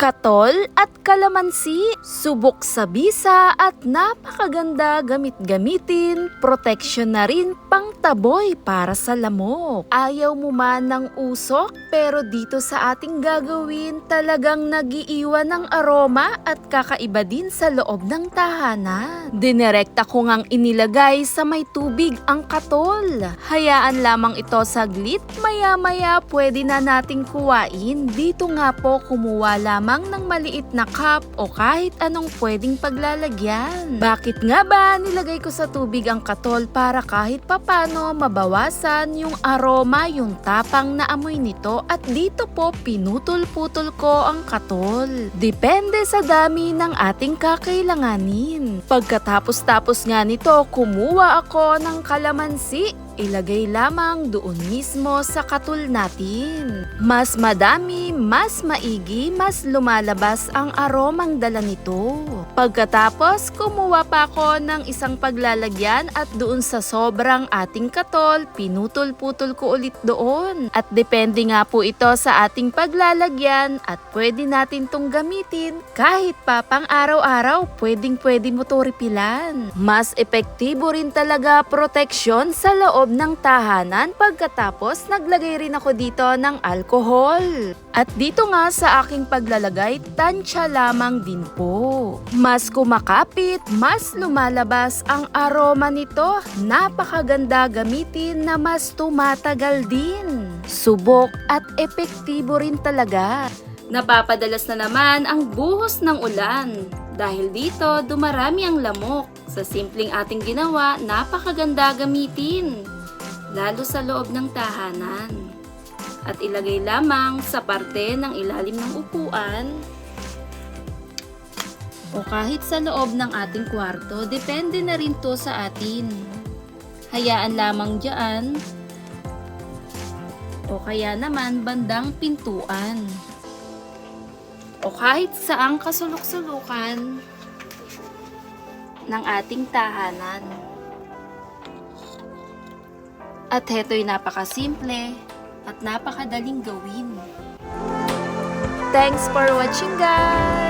Katol at kalamansi, subok sa bisa at napakaganda gamit-gamitin, proteksyon na rin pangtaboy para sa lamok. Ayaw mo man ng usok, pero dito sa ating gagawin talagang nagiiwan ng aroma at kakaiba din sa loob ng tahanan. Dinirekta ko ngang inilagay sa may tubig ang katol. Hayaan lamang ito saglit, maya-maya pwede na nating kuwain. Dito nga po kumuha lamang ng maliit na cup o kahit anong pwedeng paglalagyan. Bakit nga ba nilagay ko sa tubig ang katol? Para kahit papano mabawasan yung aroma, yung tapang na amoy nito, at dito po pinutol-putol ko ang katol. Depende sa dami ng ating kakailanganin. Pagkatapos nga nito, kumuha ako ng kalamansi. Ilagay lamang doon mismo sa katol natin. Mas madami, mas maigi, mas lumalabas ang aromang dala nito. Pagkatapos, kumuha pa ako ng isang paglalagyan at doon sa sobrang ating katol, pinutol-putol ko ulit doon. At depende nga po ito sa ating paglalagyan at pwede natin tong gamitin kahit pa pang araw-araw, pwedeng-pwede mo to repilan. Mas epektibo rin talaga proteksyon sa loob ng tahanan. Pagkatapos, naglagay rin ako dito ng alcohol. At dito nga sa aking paglalagay, tansya lamang din po. Mas kumakapit, mas lumalabas ang aroma nito. Napakaganda gamitin na mas tumatagal din. Subok at epektibo rin talaga. Napapadalas na naman ang buhos ng ulan. Dahil dito, dumarami ang lamok. Sa simpleng ating ginawa, napakaganda gamitin. Lalo sa loob ng tahanan. At ilagay lamang sa parte ng ilalim ng upuan o kahit sa loob ng ating kwarto, depende na rin to sa atin. Hayaan lamang dyan o kaya naman bandang pintuan o kahit saang kasulok-sulukan ng ating tahanan. At heto'y napakasimple at napakadaling gawin. Thanks for watching, guys!